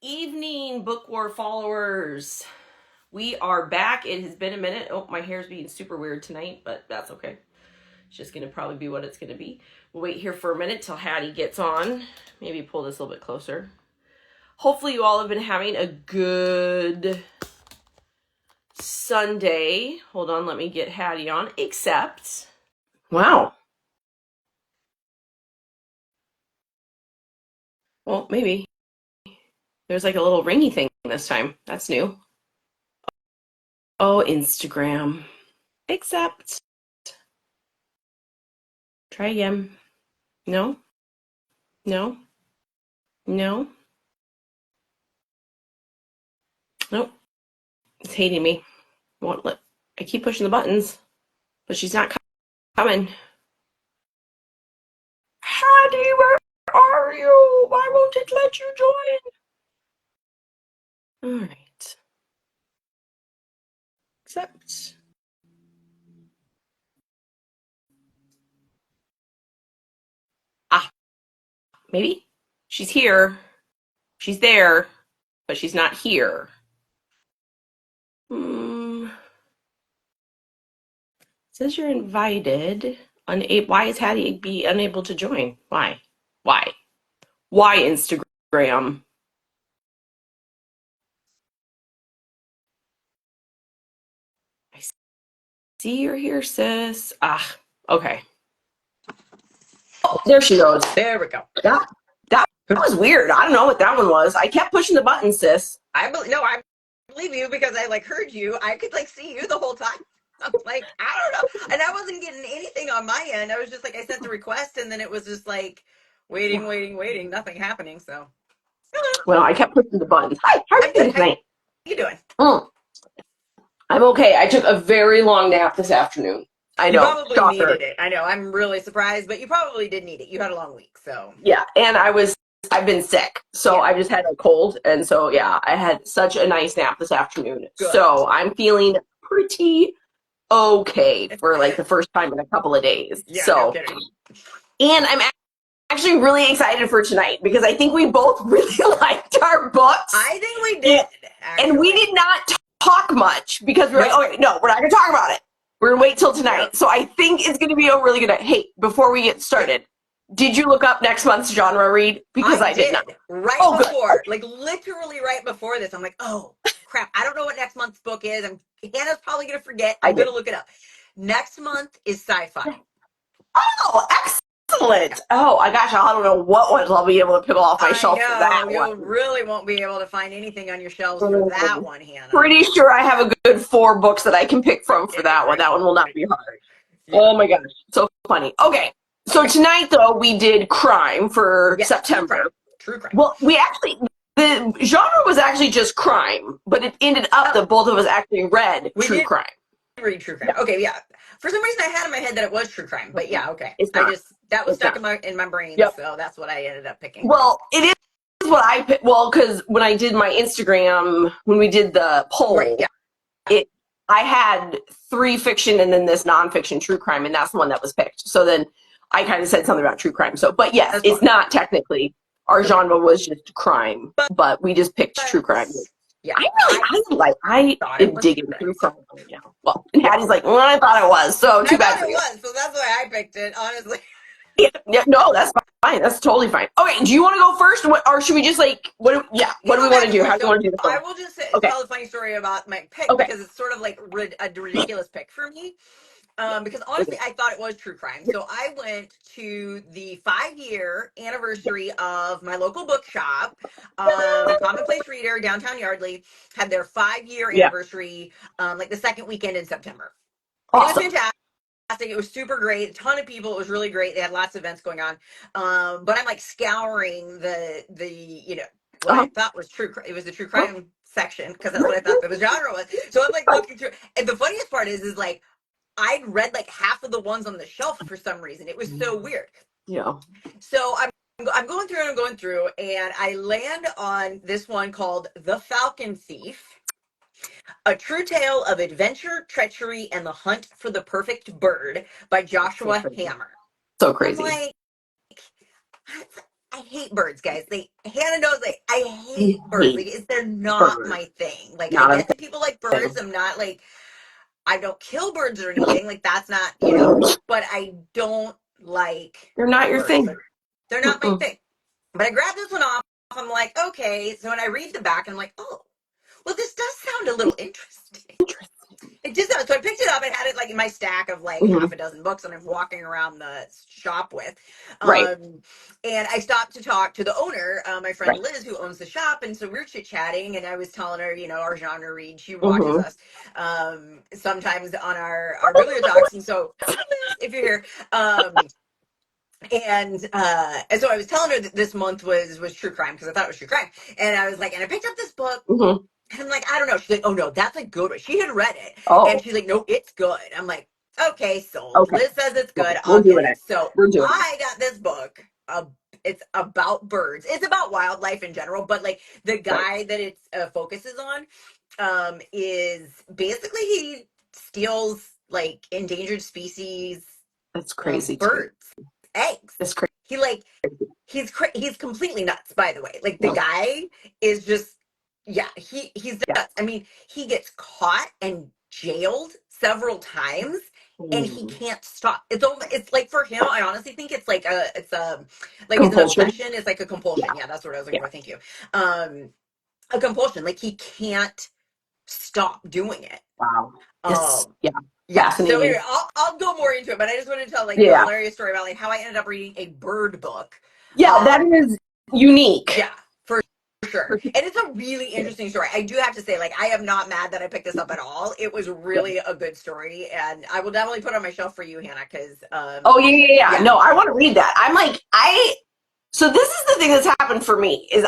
evening, Book War followers. We are back. It has been a minute. Oh, my hair's being super weird tonight, but that's okay. It's just going to probably be what it's going to be. We'll wait here for a minute till Hattie gets on. Maybe pull this a little bit closer. Hopefully you all have been having a good Sunday. Hold on, let me get Hattie on. Except, wow. Well, maybe. There's like a little ringy thing this time. That's new. Oh, Instagram. Except. Try again. No. No. No. Nope. It's hating me. Won't let. I keep pushing the buttons, but she's not coming. Hattie, where are you? Why won't it let you join? All right. Accept. Maybe she's here. She's there, but she's not here. Says you're invited. Why is Hattie be unable to join? Why? Why Instagram? I see you're here, sis. Okay. Oh, there she goes. There we go. That was weird. I don't know what that one was. I kept pushing the button, sis. I believe you because I heard you. I could see you the whole time. I'm like, I don't know. And I wasn't getting anything on my end. I was just I sent the request and then it was just waiting, nothing happening. So well, I kept pushing the buttons. Hi, how are you doing tonight? How you doing? I'm okay. I took a very long nap this afternoon. I know. You probably needed it. I know. I'm really surprised, but you probably did need it. You had a long week, so. Yeah, and I've been sick, so yeah. I just had a cold, and so yeah, I had such a nice nap this afternoon. Good. So I'm feeling pretty okay for the first time in a couple of days. Yeah, so, no kidding. And I'm actually really excited for tonight because I think we both really liked our books. I think we did, actually. And we did not talk much because we were no, we're not going to talk about it. We're going to wait till tonight. Yep. So I think it's going to be a really good night. Hey, before we get started, did you look up next month's genre read? Because I did not. Right before, literally right before this, I'm like, oh, crap. I don't know what next month's book is. Hannah's probably going to forget. I'm going to look it up. Next month is sci-fi. Oh, excellent. Oh, my gosh, I don't know what ones I'll be able to pick off my shelf for that one. You really won't be able to find anything on your shelves for that one, Hannah. Pretty sure I have a good 4 books that I can pick from for that one. That one will not be hard. Yeah. Oh, my gosh. So funny. Okay. So tonight, though, we did crime for September. True crime. Well, the genre was actually just crime, but it ended up that both of us actually read true crime. Read true crime. Yeah. Okay, yeah. For some reason, I had in my head that it was true crime, but yeah, okay. That was stuck in my brain, so that's what I ended up picking. Well, it is what I picked. Well, because when I did my Instagram, when we did the poll, I had 3 fiction and then this nonfiction true crime, and that's the one that was picked. So then I kind of said something about true crime. So, but yes, it's not technically. Our genre was just crime, but we just picked true crime. Yeah, I am digging true crime right now. Well, and Hattie's like, well, I thought it was. So too bad for you. So that's why I picked it, honestly. Yeah, no, that's fine. That's totally fine. Okay, do you want to go first, or should we just what do we want to do? How do you want to do this? I will just tell a funny story about my pick because it's sort of a ridiculous pick for me. Because honestly, I thought it was true crime. So I went to the 5-year anniversary of my local bookshop, Commonplace Reader, downtown Yardley, had their 5-year anniversary, the second weekend in September. Awesome. It was fantastic. It was super great. A ton of people. It was really great. They had lots of events going on. But I'm scouring the what I thought was true crime. It was the true crime section because that's what I thought the genre was. So I'm looking through. And the funniest part is I'd read half of the ones on the shelf for some reason. It was so weird. Yeah. So I'm going through and I land on this one called The Falcon Thief. A True Tale of Adventure, Treachery, and the Hunt for the Perfect Bird by Joshua Hammer. So crazy. I'm I hate birds, guys. Hannah knows, like, I hate birds. Like, they're not birds. my thing. Like, I Not a get that people like birds. I'm not like, I don't kill birds or anything. Like, that's not, thing. but I don't like They're not your birds. thing. They're not my thing. But I grabbed this one off. I'm like, okay. So when I read the back, I'm like, oh, well, this does sound a little interesting. It just does. So I picked it up and had it like in my stack of like half a dozen books that I'm walking around the shop with. Right. And I stopped to talk to the owner, my friend Right. Liz, who owns the shop. And so we were chit chatting, and I was telling her, our genre read. She watches us sometimes on our BiblioTalks. And so, Liz, if you're here, and so I was telling her that this month was true crime because I thought it was true crime. And I was like, and I picked up this book. And I'm like, I don't know. She's like, oh no, that's a good one. She had read it. And she's like, no, it's good. I'm like, okay, sold. Okay. Liz says it's good. I'll get it. So I got this book. It's about birds. It's about wildlife in general, but like the guy that it focuses on is basically he steals like endangered species. That's crazy. Birds. Eggs. That's crazy. He's completely nuts, by the way. Like the guy is just he's nuts. Yeah. I mean, he gets caught and jailed several times and he can't stop. It's like for him, I honestly think it's like an obsession. It's like a compulsion. Yeah, that's what I was looking for. Thank you. A compulsion. Like he can't stop doing it. Wow. Yeah. So anyway, I'll go more into it, but I just wanted to tell like the hilarious story about like how I ended up reading a bird book. Yeah, that is unique. Yeah, for sure. And it's a really interesting story. I do have to say, like, I am not mad that I picked this up at all. It was really a good story, and I will definitely put it on my shelf for you, Hannah, because yeah. No, I want to read that. I'm like, so this is the thing that's happened for me is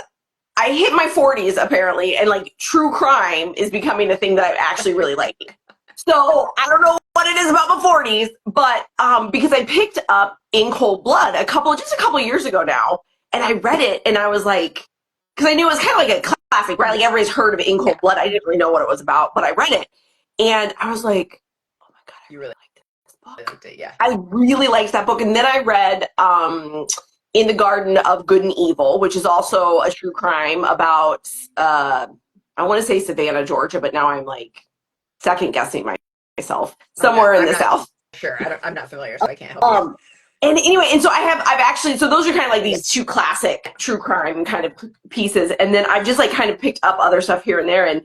I hit my 40s apparently, and like true crime is becoming a thing that I actually really like. So I don't know what it is about the 40s, but because I picked up In Cold Blood a couple years ago now, and I read it, and I was like, because I knew it was kind of like a classic, right? Like everybody's heard of In Cold Blood. I didn't really know what it was about, but I read it, and I was like, oh my god, you really liked this book. I liked it, yeah. I really liked that book, and then I read In the Garden of Good and Evil, which is also a true crime about I want to say Savannah, Georgia, but now I'm like second guessing myself somewhere in the South. Sure, I'm not familiar, so I can't help you. And anyway, and so I've actually, so those are kind of like these two classic true crime kind of pieces, and then I've just like kind of picked up other stuff here and there, and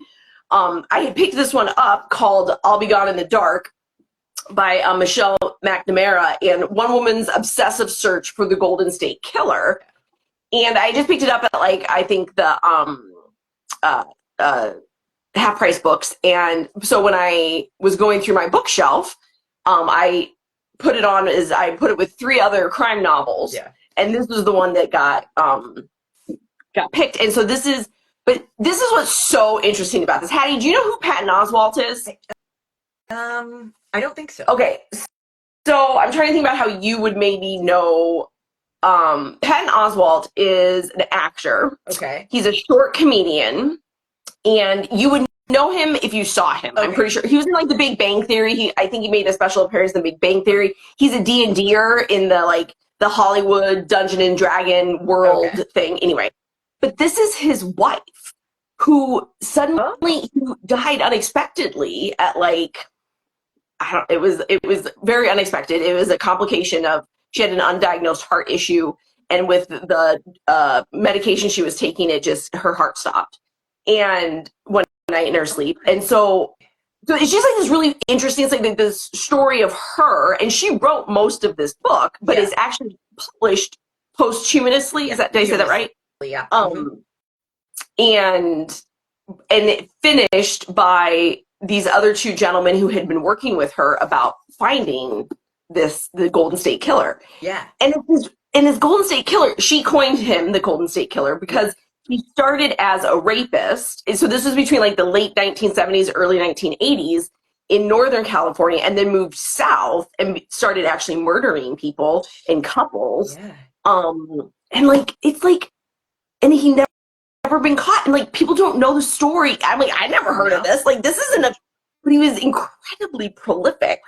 I had picked this one up called I'll Be Gone in the Dark by Michelle McNamara, and one woman's obsessive search for the Golden State Killer, and I just picked it up at like I think the half price books. And so when I was going through my bookshelf, I put it on as I put it with 3 other crime novels. Yeah. And this was the one that got picked. And so this is what's so interesting about this. Hattie, do you know who Patton Oswalt is? I don't think so. Okay. So I'm trying to think about how you would maybe know. Patton Oswalt is an actor. Okay. He's a short comedian. And you would know him if you saw him. Okay. I'm pretty sure he was in like The Big Bang Theory. I think he made a special appearance in The Big Bang Theory. He's a D&Der in the Hollywood Dungeon and Dragon world thing. Anyway, but this is his wife, who suddenly died unexpectedly at it was very unexpected. It was a complication of she had an undiagnosed heart issue, and with the medication she was taking, her heart stopped. And one night in her sleep. And so it's just like this really interesting, it's like this story of her, and she wrote most of this book, but it's actually published posthumously. Did I say that right? Yeah. And it finished by these other 2 gentlemen who had been working with her about finding the Golden State Killer. Yeah. And this Golden State Killer, she coined him the Golden State Killer because he started as a rapist. And so this was between like the late 1970s, early 1980s in Northern California, and then moved south and started actually murdering people in couples. Yeah. And like, it's like, and he never been caught. And like, people don't know the story. I'm like, I never heard of this. Like, this isn't but he was incredibly prolific.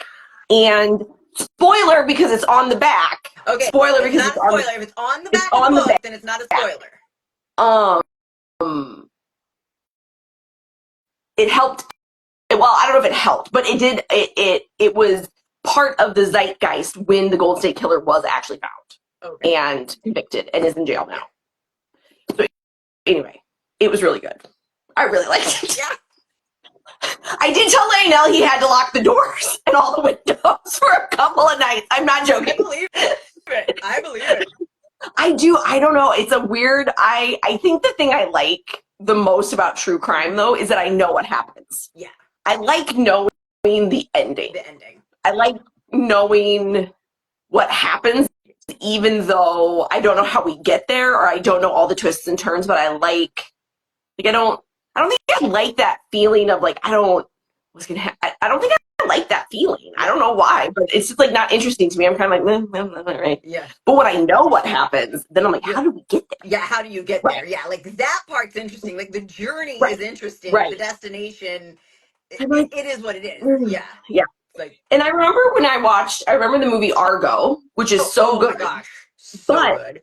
And spoiler, because it's on the back, Okay, Spoiler it's because not a spoiler. If it's on the back of the book, then it's not a spoiler. It helped. Well, I don't know if it helped, but it did. It was part of the zeitgeist when the Golden State Killer was actually found and convicted and is in jail now. So anyway, it was really good. I really liked it. Yeah. I did tell Lionel he had to lock the doors and all the windows for a couple of nights. I'm not joking. I believe it. I do. I don't know. It's a weird. I think the thing I like the most about true crime, though, is that I know what happens. Yeah. I like knowing the ending. The ending. I like knowing what happens, even though I don't know how we get there or I don't know all the twists and turns, but I I don't think I like that feeling of like, I don't think I like that feeling. I don't know why, but it's just like not interesting to me. I'm kind of like, right. Yeah. But when I know what happens, then I'm like, how do we get there? Yeah, how do you get there? Yeah, like that part's interesting. Like the journey is interesting. The destination, it is what it is. Yeah. Yeah. Like, and I remember the movie Argo, which is so good. Oh my gosh, so good.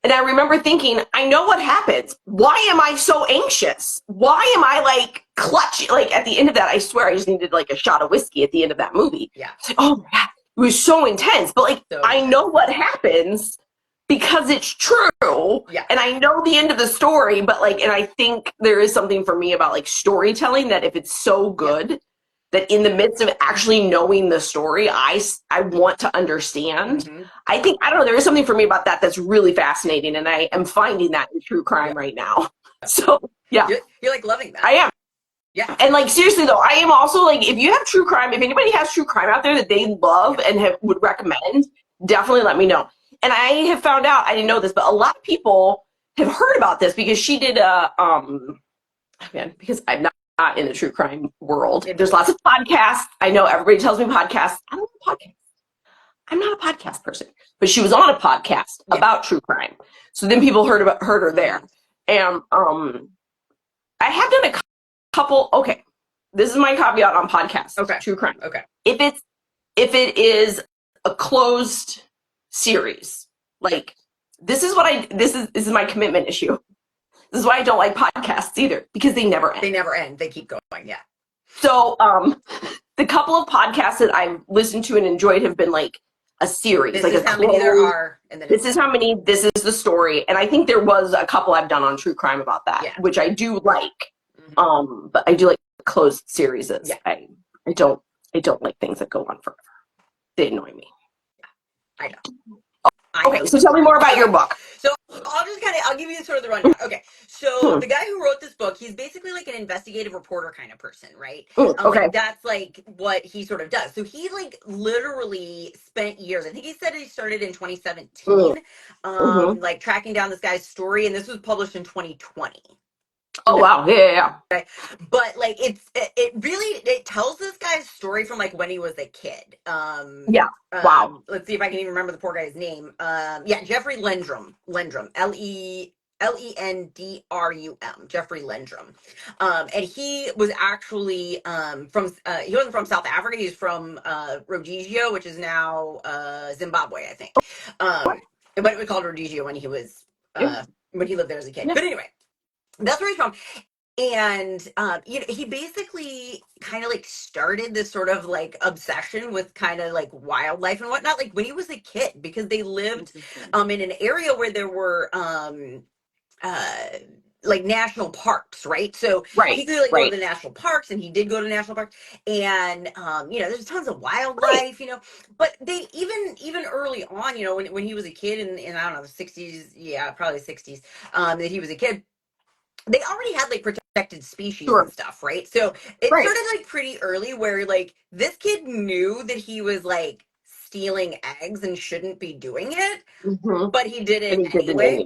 And I remember thinking, I know what happens. Why am I so anxious? Why am I like clutching? Like at the end of that, I swear I just needed like a shot of whiskey at the end of that movie. Yeah. It's like, oh my God, it was so intense. But like, I know what happens because it's true. Yeah. And I know the end of the story, but like, and I think there is something for me about like storytelling that if it's so good, that in the midst of actually knowing the story, I want to understand. Mm-hmm. I think, I don't know, there is something for me about that that's really fascinating, and I am finding that in true crime right now. So, yeah. You're like loving that. I am. Yeah. And like, seriously though, I am also like, if you have true crime, if anybody has true crime out there that they love and would recommend, definitely let me know. And I have found out, I didn't know this, but a lot of people have heard about this because she did because I'm not in the true crime world. There's lots of podcasts. I know everybody tells me podcasts. I don't know podcasts. I'm not a podcast person, but she was on a podcast about true crime. So then people heard her there. And I have done a couple. Okay, this is my caveat on podcasts. Okay, true crime. Okay, if it is a closed series, like this is my commitment issue. This is why I don't like podcasts either, because they never end. They never end. They keep going, yeah. So the couple of podcasts that I've listened to and enjoyed have been like a series. This like is how many there are. And then this is how many, this is the story. And I think there was a couple I've done on true crime about that, which I do like. Mm-hmm. But I do like closed series. Yeah. I don't like things that go on forever. They annoy me. Yeah, I know. Okay, so tell me more about your book. So I'll give you sort of the rundown. Okay, so the guy who wrote this book, he's basically like an investigative reporter kind of person, right? Okay. Like that's like what he sort of does. So he like literally spent years. I think he said he started in 2017, like tracking down this guy's story, and this was published in 2020. Oh wow, yeah. Right. But like it really tells this guy's story from like when he was a kid. Wow. Let's see if I can even remember the poor guy's name. Jeffrey Lendrum. Lendrum. Jeffrey Lendrum. And he was actually he wasn't from South Africa. He's from Rhodesia, which is now Zimbabwe, I think. But it was called Rhodesia when he was when he lived there as a kid. But anyway, that's where he's from. And he basically kind of like started this sort of like obsession with kind of like wildlife and whatnot, like when he was a kid, because they lived in an area where there were like national parks, right? So he could like go to the national parks, and he did go to national parks, and there's tons of wildlife, but they even early on, when he was a kid in I don't know, the 60s, probably 60s, that he was a kid, they already had like protected species and stuff, right? So it started like pretty early where like this kid knew that he was like stealing eggs and shouldn't be doing it, but he did it anyway.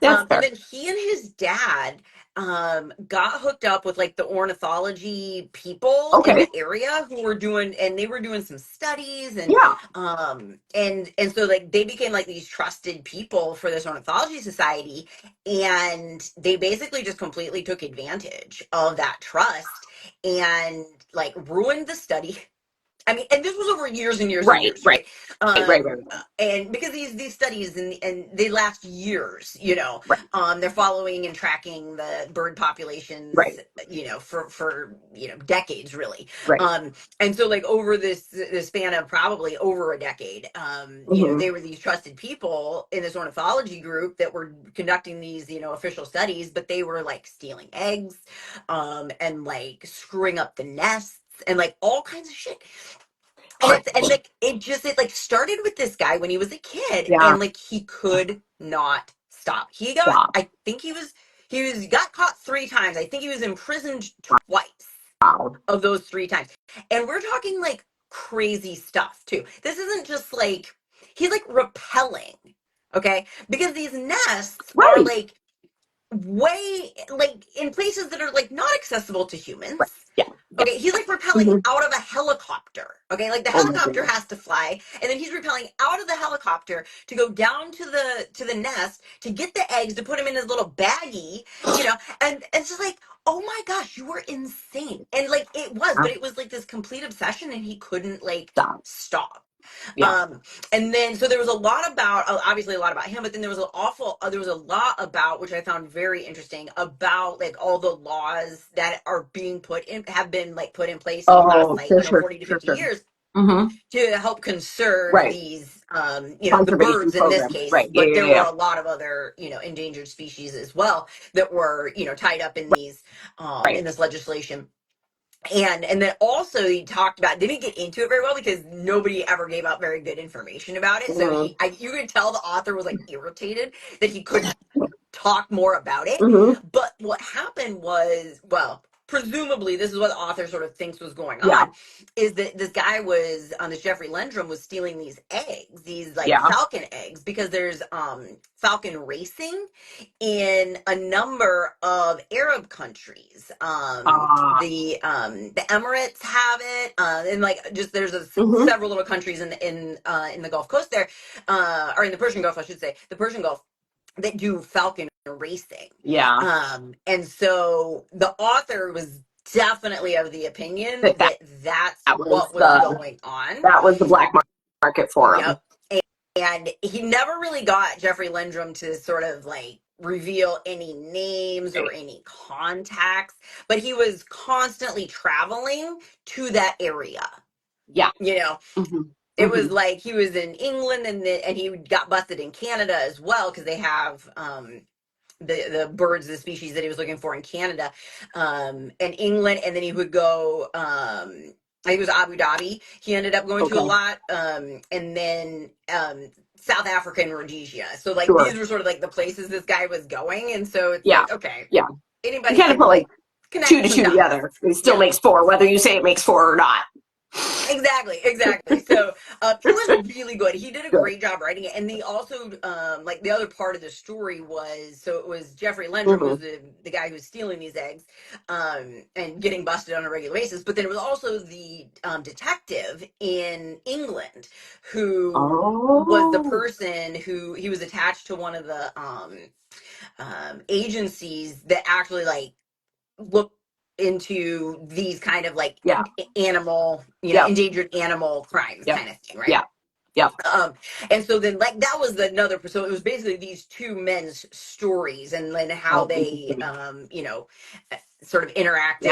And then he and his dad got hooked up with like the ornithology people in the area who were doing some studies and and so like they became like these trusted people for this ornithology society, and they basically just completely took advantage of that trust and like ruined the study I mean, and this was over years and years and Right, years, right, right? right. And because these studies and they last years, Right. they're following and tracking the bird populations, Right. For decades, really. Right. And so like over this span of probably over a decade, they were these trusted people in this ornithology group that were conducting these, official studies, but they were like stealing eggs, and like screwing up the nests and like all kinds of shit. And like it like started with this guy when he was a kid, Yeah. and like he could not stop. I think he got caught 3 times. I think he was imprisoned twice. Wow. Of those 3 times. And we're talking like crazy stuff too. This isn't just like he's like repelling, okay? Because these nests are like way like in places that are like not accessible to humans. Right. Yeah. Okay, he's like repelling out of a helicopter. Okay, like the helicopter has to fly, and then he's repelling out of the helicopter to go down to the nest to get the eggs to put them in his little baggie, and it's just like, oh my gosh, you were insane. And like it was, but it was like this complete obsession, and he couldn't like stop. Yeah. And then so there was a lot about obviously a lot about him, but then there was there was a lot about, which I found very interesting, about like all the laws that are being have been like put in place in the last like 40 to 50 years to help conserve these the birds in this case, but there were a lot of other endangered species as well that were tied up in these in this legislation. And then also he talked about, didn't get into it very well because nobody ever gave out very good information about it. So you could tell the author was like irritated that he couldn't talk more about it. But what happened was, well, presumably this is what the author sort of thinks was going on, is that this guy was this Jeffrey Lendrum was stealing these eggs, these like falcon eggs, because there's falcon racing in a number of Arab countries. The Emirates have it, and like just there's several little countries in the Gulf Coast there, or in the Persian Gulf, I should say, the Persian Gulf, that do falcon racing. And so the author was definitely of the opinion that's what was going on. That was the black market for him. And he never really got Jeffrey Lendrum to sort of like reveal any names or any contacts, but he was constantly traveling to that area. It was like he was in England, and he got busted in Canada as well, because they have the birds, the species that he was looking for in Canada, and England, and then he would go. I think it was Abu Dhabi. He ended up going to a lot, and then South Africa and Rhodesia. So like these were sort of like the places this guy was going, and so it's like, okay, anybody kind of put like 2 to 2 together. It still makes 4, whether you say it makes 4 or not. Exactly. So it was really good. He did a great job writing it, and they also like the other part of the story was, so it was Jeffrey Lendrum who's the guy who's stealing these eggs and getting busted on a regular basis, but then it was also the detective in England who was the person who he was attached to, one of the agencies that actually like looked into these kind of like animal, endangered animal crimes kind of thing, right? And so then like that was another, so it was basically these two men's stories, and then how they sort of interacted,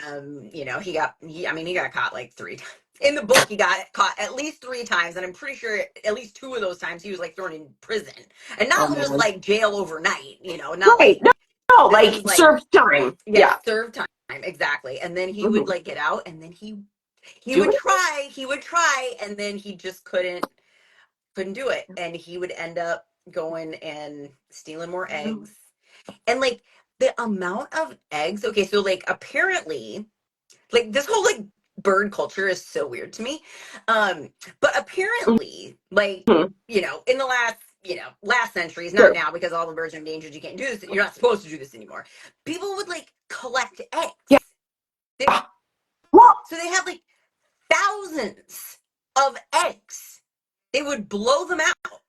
and he got caught like 3 times. In the book, he got caught at least 3 times, and I'm pretty sure at least 2 of those times he was like thrown in prison, and not just like jail overnight, not like serve time. Serve time, exactly. And then he would like get out, and then he would try, and then he just couldn't do it, and he would end up going and stealing more eggs. And like the amount of eggs, okay, so like apparently like this whole like bird culture is so weird to me, but apparently like in the last centuries, not now because all the birds are endangered, you can't do this, you're not supposed to do this anymore, people would like collect eggs. So they had like thousands of eggs. They would blow them out.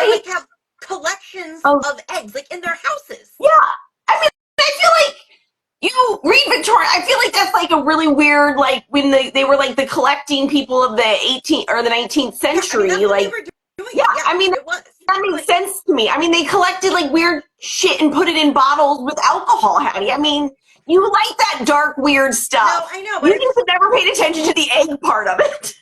And like have collections of eggs like in their houses. I mean, I feel like you read Victoria, I feel like that's like a really weird, like when they were like the collecting people of the 18th or the 19th century. Yeah, I mean, like, yeah, I mean, it was. that makes sense to me. I mean, they collected like weird shit and put it in bottles with alcohol, Hattie. I mean, you like that dark, weird stuff. No, I know, but you just never paid attention to the egg part of it.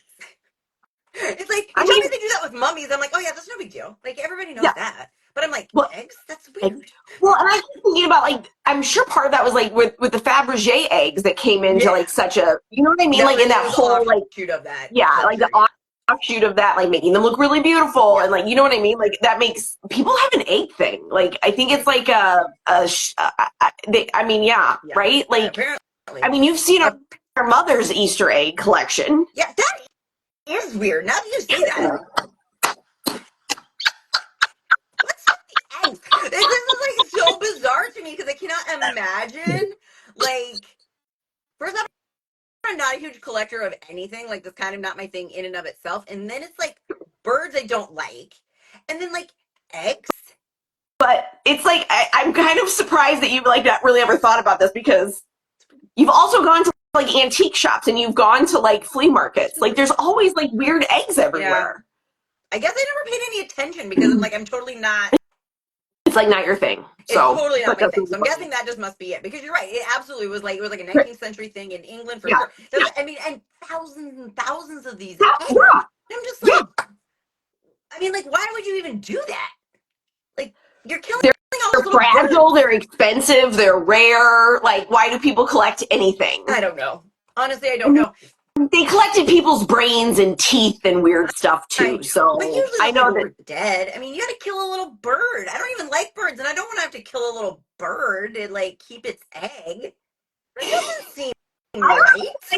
It's like, you tell me they do that with mummies. I'm like, oh yeah, that's no big deal. Like, everybody knows that. But I'm like, well, eggs? That's weird. Well, and I keep thinking about, like, I'm sure part of that was, like, with the Fabergé eggs that came into, like, such a, you know what I mean? Like, in that whole, like, offshoot of that. Yeah, like the offshoot of that, like, making them look really beautiful. And, like, you know what I mean? Like, that makes, people have an egg thing. Like, I think it's, like, I mean, right? Like, apparently. I mean, you've seen our mother's Easter egg collection. Yeah, that is weird. Now that you say that. This is like so bizarre to me because I cannot imagine. Like, first off, I'm not a huge collector of anything. Like, that's kind of not my thing in and of itself. And then it's like birds I don't like, and then like eggs. But it's like I'm kind of surprised that you've like not really ever thought about this, because you've also gone to like antique shops and you've gone to like flea markets. Like, there's always like weird eggs everywhere. Yeah. I guess I never paid any attention because I'm totally not. It's like not your thing. It's totally not my thing. So I'm guessing that just must be it, because you're right. It absolutely was like, it was like a 19th century thing in England for sure. I mean, and thousands and thousands of these. I'm just like, I mean, like, why would you even do that? Like, you're killing. They're fragile. They're expensive. They're rare. Like, why do people collect anything? I don't know. Honestly, I don't know. They collected people's brains and teeth and weird stuff too. So I know that dead. I mean, you got to kill a little bird. I don't even like birds, and I don't want to have to kill a little bird to like keep its egg. That doesn't seem right. It's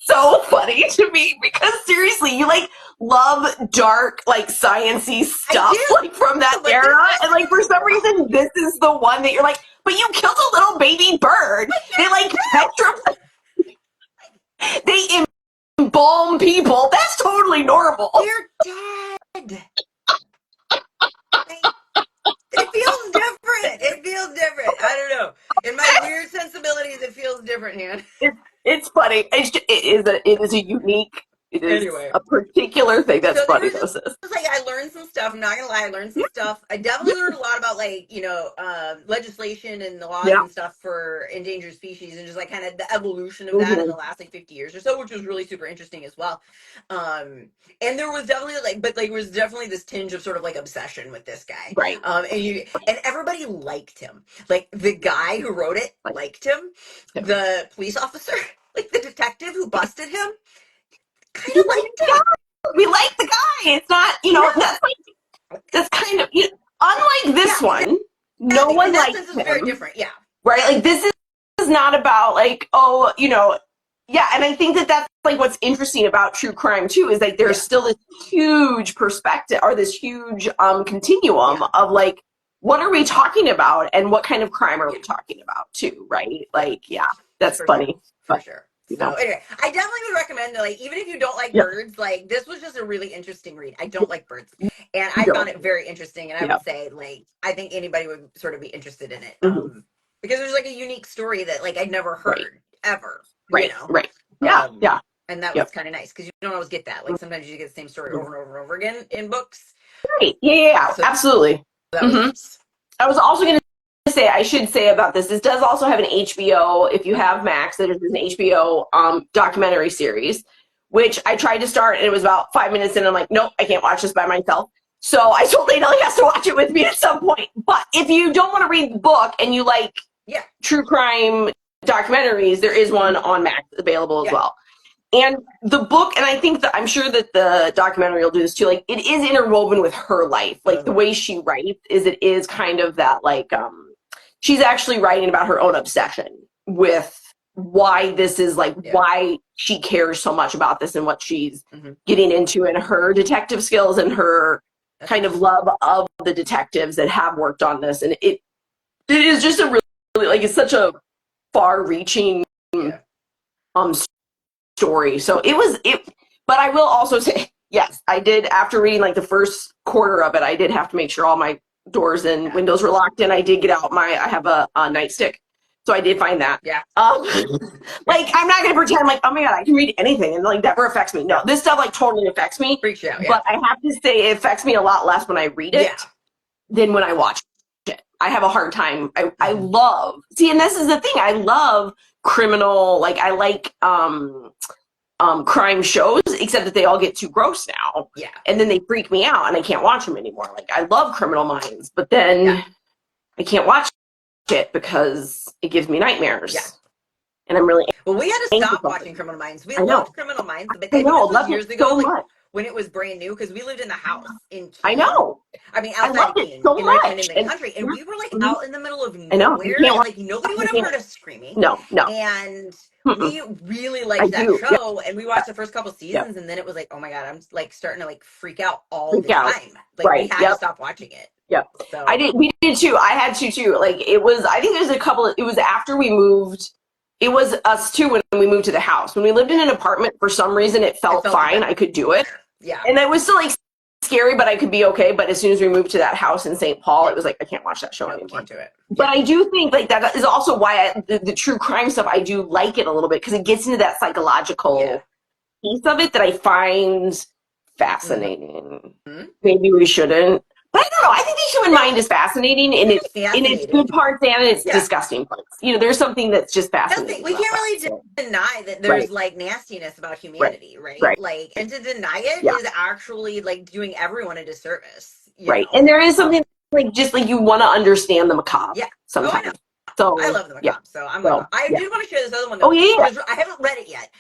so funny to me, because seriously, you like love dark, like sciencey stuff, like from that era, and like for some reason, this is the one that you're like, but you killed a little baby bird. They like they embalm people. That's totally normal. They're dead. It feels different. It feels different. I don't know. In my weird sensibilities, it feels different, man. It's funny. It is a unique. It is a particular thing that's funny. It's like I learned some stuff. I'm not gonna lie, I learned some stuff. I definitely learned a lot about like legislation and the laws and stuff for endangered species, and just like kind of the evolution of that in the last like 50 years or so, which was really super interesting as well. And there was definitely was definitely this tinge of sort of like obsession with this guy, right? And everybody liked him. Like the guy who wrote it liked him. The police officer, like the detective who busted him, kind of liked him. We like the guy. It's not, that's kind of, unlike this one, no one likes him. Very different, right? Like, this is not about like, and I think that's like what's interesting about true crime too, is like there's still this huge perspective, or this huge continuum of like, what are we talking about and what kind of crime are we talking about too, right? Like, that's funny. For sure. So anyway, I definitely would recommend that, like, even if you don't like birds, like, this was just a really interesting read. I don't like birds, and I found it very interesting, and I would say, like, I think anybody would sort of be interested in it, because there's, like, a unique story that, like, I'd never heard, ever, you know? Right. And that was kind of nice, because you don't always get that. Like, sometimes you get the same story over and over and over again in books. Right. Yeah, so, absolutely. I was also going to say, I should say about this does also have an HBO, if you have Max, there's an HBO documentary series, which I tried to start, and it was about 5 minutes in, and I'm like, nope, I can't watch this by myself. So I told Dana he has to watch it with me at some point. But if you don't want to read the book and you like true crime documentaries, there is one on Max available as well. And the book, and I think I'm sure that the documentary will do this too, like, it is interwoven with her life. Like, the way she writes it is kind of that, like, she's actually writing about her own obsession with why this is, like, why she cares so much about this and what she's getting into, and her detective skills and her kind of love of the detectives that have worked on this. And it is just a really, like, it's such a far-reaching story. So but I will also say, yes, I did, after reading like the first quarter of it, I did have to make sure all my doors and windows were locked, and I did get out I have a nightstick So I did find that. Yeah. Like, I'm not going to pretend like, oh my God, I can read anything and like never affects me. No, this stuff like totally affects me. Freaks you out, yeah. But I have to say it affects me a lot less when I read it than when I watch it. I have a hard time. I love, see, and this is the thing. I love criminal, like I like crime shows, except that they all get too gross now. Yeah. And then they freak me out and I can't watch them anymore. Like I love Criminal Minds, but then I can't watch it because it gives me nightmares. Yeah. And I'm really well, we had to stop watching Criminal Minds. We loved Criminal Minds, but I know, this was years ago, so like much. when it was brand new, because we lived in the house in Keene. I know. I mean, outside of Keene, so in much. Richmond, in the country, and we were like out in the middle of I know. nowhere, and like nobody would have heard us screaming. No. And we really liked that show, and we watched the first couple seasons, and then it was like, oh my God, I'm like starting to like freak out all the time. Like we had to stop watching it. Yep. So we did too. I had to too. Like it was, I think there's a couple it was after we moved. It was us too when we moved to the house. When we lived in an apartment, for some reason it felt fine. I could do it. Yeah. And it was still like scary, but I could be okay. But as soon as we moved to that house in St. Paul, it was like, I can't watch that show anymore. Can't do it. But I do think like that is also why the true crime stuff, I do like it a little bit because it gets into that psychological piece of it that I find fascinating. Mm-hmm. Maybe we shouldn't. But I don't know. I think the human mind is fascinating in its good parts and its disgusting parts. You know, there's something that's just fascinating. We can't really deny that there's like nastiness about humanity, right? Like, and to deny it is actually like doing everyone a disservice. You know? And there is something like just like you want to understand the macabre sometimes. So I love the macabre, so I'm I did want to share this other one though. I haven't read it yet.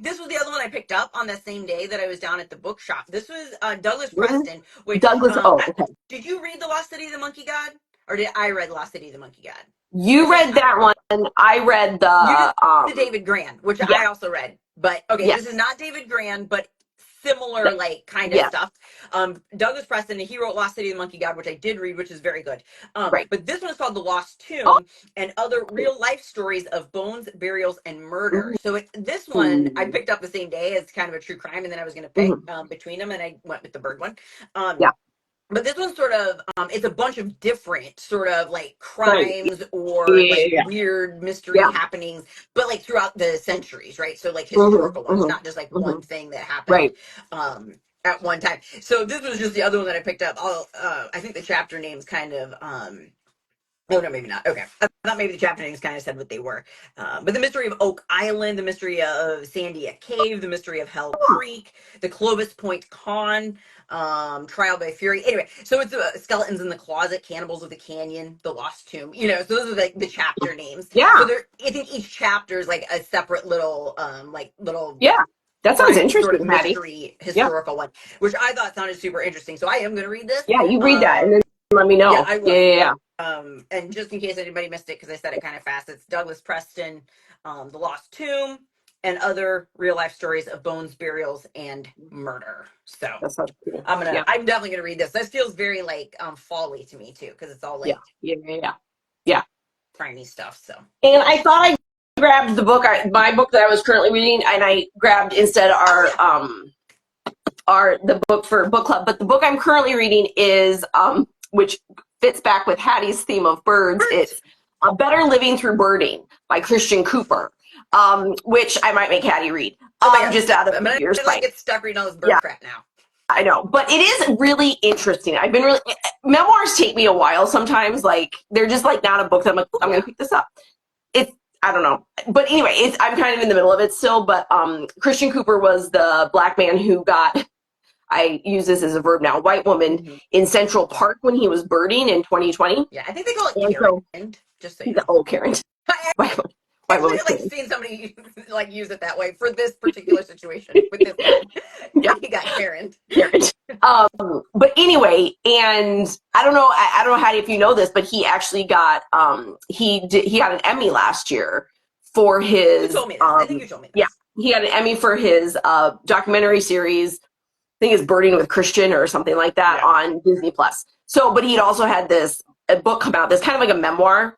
This was the other one I picked up on the same day that I was down at the bookshop. This was Douglas Preston. Which, did you read The Lost City of the Monkey God? Or did I read The Lost City of the Monkey God? You read that one, and I read the David Grann, which I also read. But this is not David Grann, but similar like kind of stuff. Douglas Preston, he wrote Lost City of the Monkey God, which I did read, which is very good. But this one is called The Lost Tomb and Other Real Life Stories of Bones, Burials, and Murder. So this one I picked up the same day as kind of a true crime, and then I was going to pick between them, and I went with the bird one. But this one's sort of, it's a bunch of different sort of like crimes or like weird mystery happenings, but like throughout the centuries, right? So like historical ones, not just like one thing that happened at one time. So this was just the other one that I picked up. I think the chapter names kind of, oh, no, maybe not. Okay. I thought maybe the chapter names kind of said what they were. But the mystery of Oak Island, the mystery of Sandia Cave, the mystery of Hell Creek, the Clovis Point Con, Trial by Fury. Anyway, so it's Skeletons in the Closet, Cannibals of the Canyon, The Lost Tomb. You know, so those are like the chapter names. Yeah. So I think each chapter is like a separate little, that sounds interesting, sort of mystery historical one, which I thought sounded super interesting. So I am going to read this. Yeah, you read that and then let me know. Yeah, I will. And just in case anybody missed it, because I said it kind of fast, it's Douglas Preston, The Lost Tomb, and Other Real Life Stories of Bones, Burials, and Murder. So cool. I'm definitely gonna read this. This feels very like fall-y to me too, because it's all like crimey stuff. So, and I thought I grabbed the book, my book that I was currently reading, and I grabbed instead the book for book club. But the book I'm currently reading is which fits back with Hattie's theme of birds. It's A Better Living Through Birding by Christian Cooper, which I might make Hattie read. Just out of your spite. I get stuck reading all this bird crap now. I know, but it is really interesting. Memoirs take me a while sometimes. Like they're just like not a book that I'm like, I'm going to pick this up. I don't know. But anyway, I'm kind of in the middle of it still. But Christian Cooper was the black man who got, I use this as a verb now, white woman in Central Park when he was birding in 2020. Yeah, I think they call it Karen. Just so you know. Oh, Karen. I really like seeing somebody like use it that way for this particular situation with this guy. He got Karen. But anyway, and I don't know Hattie, if you know this, but he actually got he got an Emmy last year for his. You told me this. I think you told me this. Yeah, he got an Emmy for his documentary series. I think it's Birding with Christian or something like that on Disney Plus. So, but he'd also had a book come out. That's kind of like a memoir.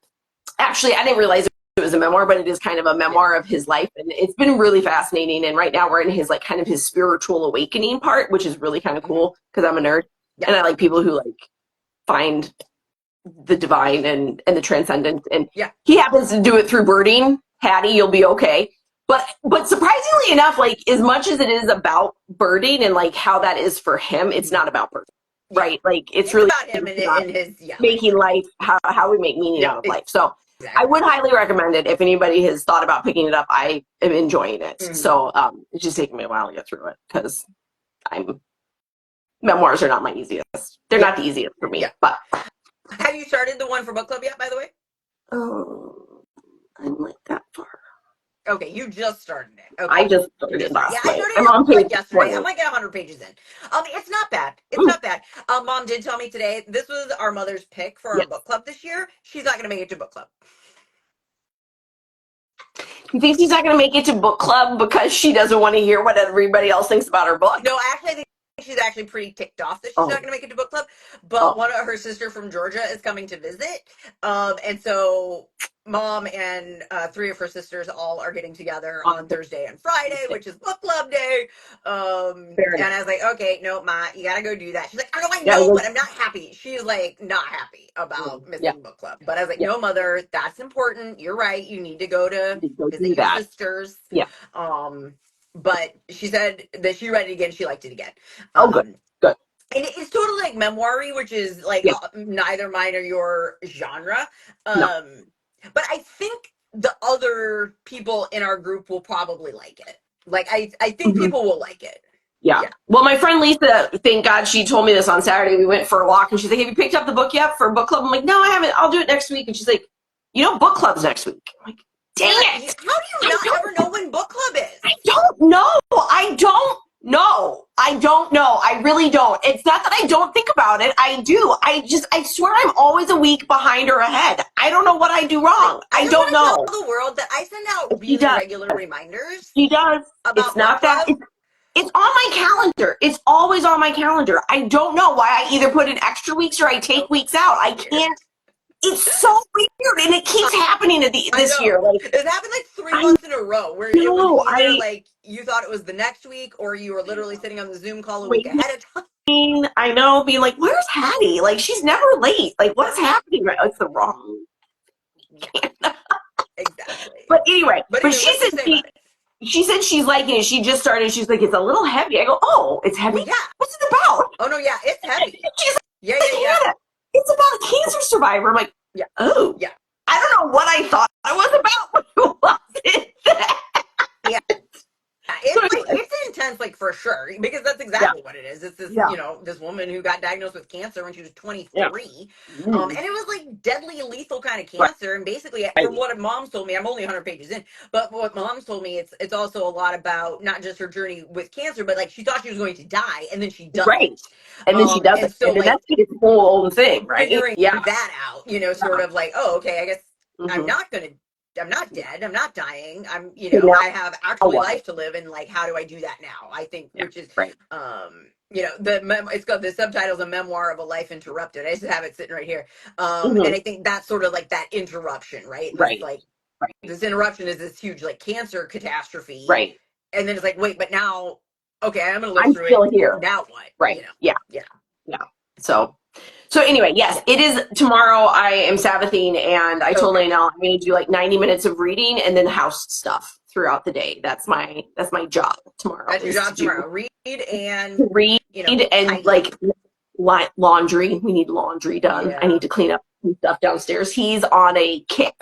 Actually, I didn't realize it was a memoir, but it is kind of a memoir of his life, and it's been really fascinating. And right now we're in his like kind of his spiritual awakening part, which is really kind of cool because I'm a nerd and I like people who like find the divine and the transcendent. And Yeah. he happens to do it through birding. Hattie, you'll be okay. But surprisingly enough, like as much as it is about birding and like how that is for him, it's not about birding, right? Like it's really about him and his making life, how we make meaning out of life. So exactly. I would highly recommend it if anybody has thought about picking it up. I am enjoying it. So it's just taking me a while to get through it because memoirs are not my easiest. They're not the easiest for me. But have you started the one for book club yet, by the way? Oh, I'm like that far. Okay, you just started it. Okay. I just started it last night. I started I'm on page yesterday. 20. I might get 100 pages in. It's not bad. It's not bad. Mom did tell me today this was our mother's pick for our book club this year. She's not going to make it to book club. You think she's not going to make it to book club because she doesn't want to hear what everybody else thinks about her book? No, actually, I think she's actually pretty ticked off that she's not going to make it to book club. But one of her sister from Georgia is coming to visit. And so Mom and 3 of her sisters all are getting together on Thursday and Friday, which is book club day. And I was like, okay, no, Ma, you got to go do that. She's like, I know, but I'm not happy. She's like, not happy about missing book club. But I was like, no, Mother, that's important. You're right. You need to go to visit your sisters. Yeah. But she said that she read it again. She liked it again. Good. And it's totally like memoir-y, which is like neither mine or your genre. But I think the other people in our group will probably like it. Like, I think people will like it. Yeah. Well, my friend Lisa, thank God she told me this on Saturday. We went for a walk and she's like, have you picked up the book yet for book club? I'm like, no, I haven't. I'll do it next week. And she's like, book club's next week. I'm like, dang it. How do you not ever know when book club is? I don't know. I don't know. I really don't. It's not that I don't think about it. I do. I swear I'm always a week behind or ahead. I don't know what I do wrong. I don't know. Tell the world that I send out really regular reminders. She does. It's not that. It's on my calendar. It's always on my calendar. I don't know why I either put in extra weeks or I take weeks out. I can't. It's so weird, and it keeps happening this year. Like, it happened like 3 months in a row, where it was either like you thought it was the next week, or you were literally sitting on the Zoom call a week ahead of time. I know, being like, "Where's Hattie? Like, she's never late. Like, what's happening? Right? It's the wrong." Exactly. But anyway, she said she's liking it. She just started. She's like, it's a little heavy. I go, oh, it's heavy. Yeah. What's it about? Oh no, yeah, it's heavy. She's like, yeah. It's about a cancer survivor. I'm like, oh, yeah. I don't know what I thought it was about, but it wasn't. Yeah. It's intense, like, for sure, because that's exactly what it is. It's this, this woman who got diagnosed with cancer when she was 23, and it was like deadly lethal kind of cancer. And basically, from what Mom's told me, I'm only 100 pages in, but what Mom's told me, it's also a lot about not just her journey with cancer, but like she thought she was going to die, and then she doesn't. Right. And then she doesn't. And so, like, that's the whole thing, right? Figuring that out, sort of like, oh, okay, I guess I'm not dead. I'm not dying. I have actually life to live, and like, how do I do that now? I think, which is, it's got the subtitles, A Memoir of a Life Interrupted. I just have it sitting right here. And I think that's sort of like that interruption, right? Right. Like, this interruption is this huge, like, cancer catastrophe. Right. And then it's like, wait, but now, okay, I'm going to live through still it. Here. Now what? Right. Yeah. So anyway, yes, it is tomorrow. I am Sabbathing, and I told Lainell I'm going to do like 90 minutes of reading and then house stuff throughout the day. That's my job tomorrow. That's your job tomorrow. Read and like laundry. We need laundry done. I need to clean up some stuff downstairs. He's on a kick.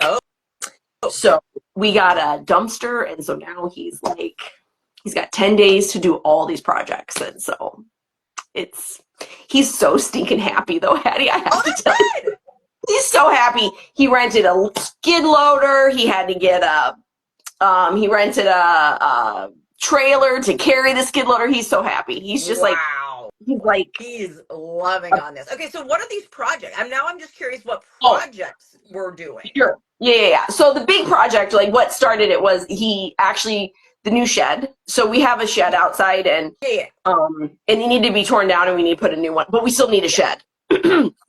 So we got a dumpster, and so now he's got 10 days to do all these projects, and so he's so stinking happy though, Hattie. I have to tell you. He's so happy. He rented a skid loader. He had to get he rented a trailer to carry the skid loader. He's so happy. He's just he's loving on this. Okay, so what are these projects? I'm just curious what projects we're doing. Sure. Yeah. So the big project, like what started it, was the new shed. So we have a shed outside, and and it needed to be torn down, and we need to put a new one, but we still need a shed.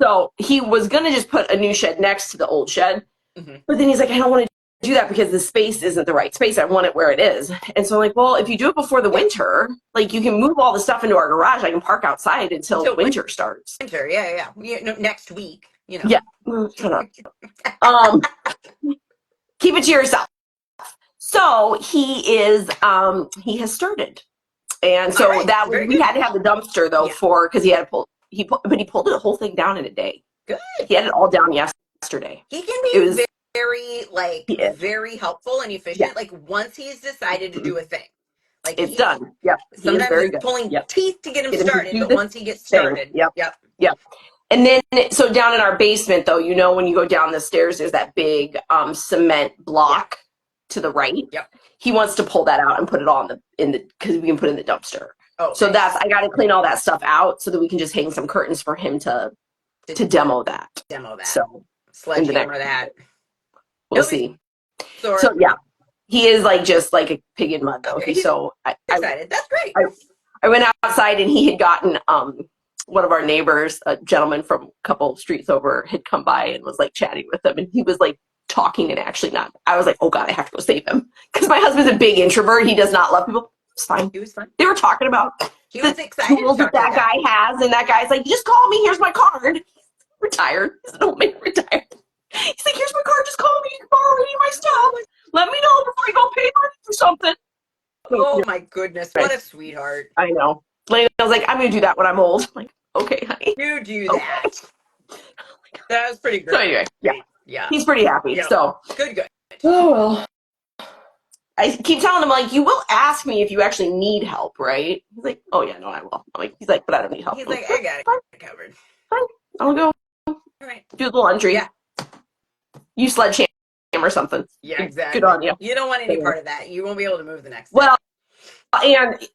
So he was gonna just put a new shed next to the old shed, but then he's like, I don't want to do that because the space isn't the right space. I want it where it is. And so I'm like, well, if you do it before the winter, like, you can move all the stuff into our garage. I can park outside until winter starts. Winter, next week. you know. Yeah. Shut up. Keep it to yourself. So he has started. And so we had to have the dumpster though because he pulled the whole thing down in a day. Good. He had it all down yesterday. He can be very helpful and efficient. Yeah. Like once he's decided to do a thing, like it's done. Yep. Sometimes it's pulling teeth to get him started, but once he gets started, Yep. And then, so down in our basement, though, when you go down the stairs, there's that big cement block to the right. Yep. He wants to pull that out and put it all because we can put it in the dumpster. Oh, so I got to clean all that stuff out so that we can just hang some curtains for him to demo that. So sledgehammer that. We'll see. So yeah, he is just like a pig in mud though. Okay, so excited. That's great. I went outside and he had gotten one of our neighbors, a gentleman from a couple streets over, had come by and was chatting with him, and he was talking and actually not. I was like, oh God, I have to go save him because my husband's a big introvert. He does not love people. It's fine. He was fine. They were talking about he was excited tools that guy has, and that guy's like, just call me. Here's my card. Retired. He's an old man retired. He's like, here's my card. Just call me. You can borrow any of my stuff. Let me know before you go pay money for something. Oh my goodness. What a sweetheart. I know. I was like, I'm going to do that when I'm old. I'm like, okay, honey. You do that. That was pretty great. So anyway, yeah. He's pretty happy. Yeah. So good. Oh, well. I keep telling him, you will ask me if you actually need help, right? He's like, oh, yeah, no, I will. He's like, but I don't need help. He's like, I got it covered. Fine. I'll go. All right. Do the laundry. Yeah. You sledgehammer or something. Yeah, exactly. Good on you. You don't want any part of that. You won't be able to move the next day. Well, and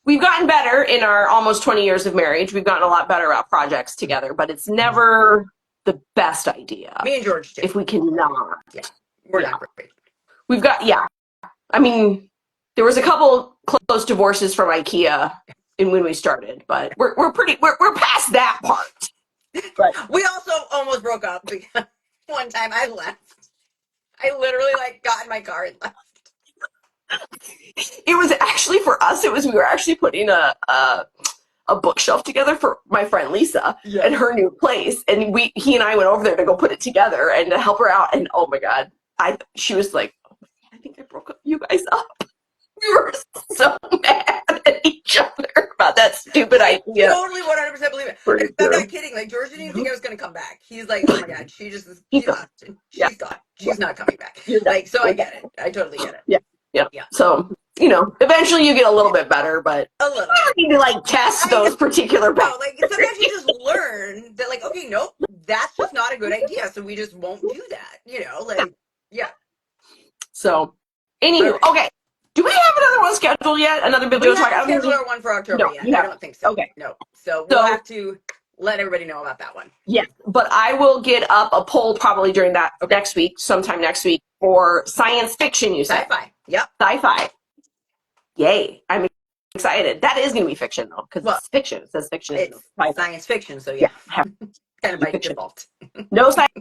we've gotten better in our almost 20 years of marriage. We've gotten a lot better at projects together, but it's never the best idea. Me and George too. If we cannot. Yeah. We're not great. We've got, I mean, there was a couple close divorces from IKEA when we started, but we're past that part. But we also almost broke up because one time I left. I literally got in my car and left. It was actually for us. We were actually putting a bookshelf together for my friend Lisa and her new place, and he and I went over there to go put it together and to help her out. And oh my God, she was like, oh, I think I broke you guys up. We were so mad at each other about that stupid idea. Totally 100% believe it. I'm not kidding. George didn't even think I was going to come back. He's like, oh my God, she's gone. She's gone. She's not coming back. So I get it. I totally get it. Yeah. So, eventually you get a little bit better, but a little. You need to test those particular sometimes you just learn that okay, nope, that's just not a good idea. So we just won't do that. Yeah. So, anywho, okay. Do we have another one scheduled yet? Another BiblioTalk? We haven't scheduled our one for October yet. I don't think so. Okay. No. So we'll have to let everybody know about that one. Yeah, but I will get up a poll probably during that next week, sometime next week, for science fiction, you said. Sci-fi. Yep. Sci-fi. Yay. I'm excited. That is going to be fiction, though, because it's fiction. It says fiction. It's science fiction, so yeah. kind of by default. No science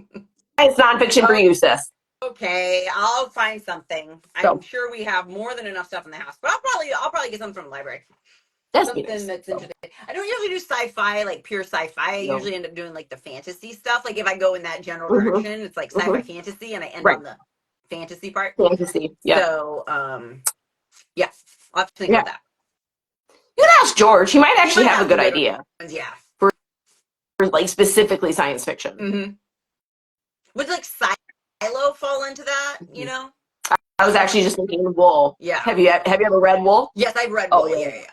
nonfiction for you, sis. Okay, I'll find something. I'm sure we have more than enough stuff in the house, but I'll probably get something from the library. Something that's interesting. I don't usually do sci-fi, pure sci-fi. I usually end up doing the fantasy stuff. If I go in that general direction, it's sci-fi fantasy, and I end on the fantasy part. Fantasy, yeah. So, yeah, I'll have to think about that. You can ask George. He might actually have a good idea. Yeah. For specifically science fiction. Mm-hmm. Would Silo fall into that? I was actually just thinking Wool. Yeah. Have you ever read Wool? Yes, I've read Wool. Yeah.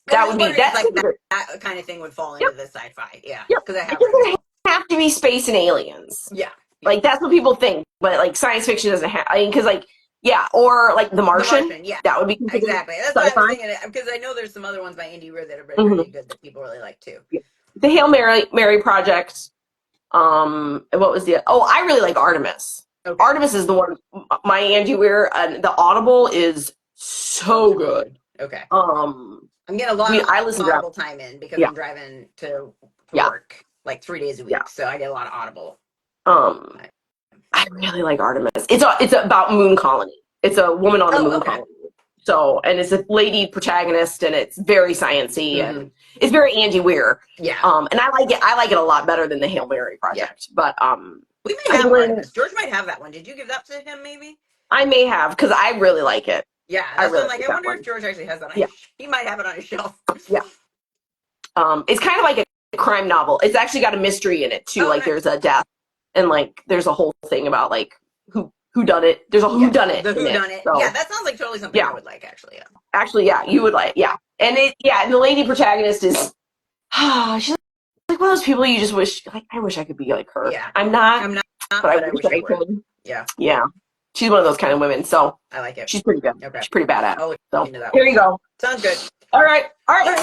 That would be that kind of thing would fall into the sci-fi. Yeah. Because I have. It doesn't have to be space and aliens. Yeah. That's what people think, but science fiction doesn't have. Because or The Martian. Yeah. That would be exactly. That's what I was thinking. Because I know there's some other ones by Andy Weir that are really good that people really like too. Yeah. The Hail Mary Project. And what was I really like Artemis. Okay. Artemis is the one. My Andy Weir and the Audible is so good. Okay. I'm getting a lot of Audible time in because I'm driving to work 3 days a week, so I get a lot of Audible. I really like Artemis. It's about moon colony. It's a woman on the moon colony. So, and it's a lady protagonist, and it's very sciencey, and it's very Andy Weir. Yeah. And I like it. I like it a lot better than the Hail Mary Project. Yeah. But we may have one. George might have that one. Did you give that to him? Maybe. I may have, because I really like it. Yeah, that's what I'm like. I wonder if George actually has that. He might have it on his shelf. Yeah. It's kind of like a crime novel. It's actually got a mystery in it too. Like there's a death, and like there's a whole thing about like who done it. There's a who done it. The who done it. So, yeah, that sounds like totally something I would like. Actually, yeah. Actually, yeah, you would like. Yeah, and and the lady protagonist is she's like one of those people you just wish. Like, I wish I could be like her. Yeah, I'm not, but I wish I could. Yeah, yeah. She's one of those kind of women. So I like it. She's pretty good. Okay. She's pretty bad at it. So here you go. Sounds good. All right.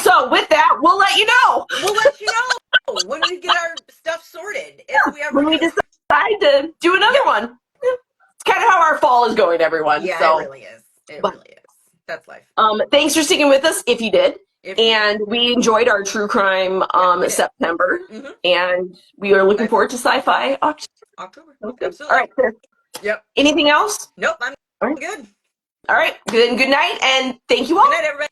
So with that, we'll let you know. We'll let you know when we get our stuff sorted. When we decide to do another one. It's kind of how our fall is going, everyone. Yeah, so. It really is. It really is. That's life. Thanks for sticking with us if you did. And we enjoyed our true crime September. And we are looking forward to Sci-Fi October. Okay. Absolutely. All right, Chris. Yep. Anything else? Nope, I'm good. All right. Good night, and thank you all. Good night, everybody.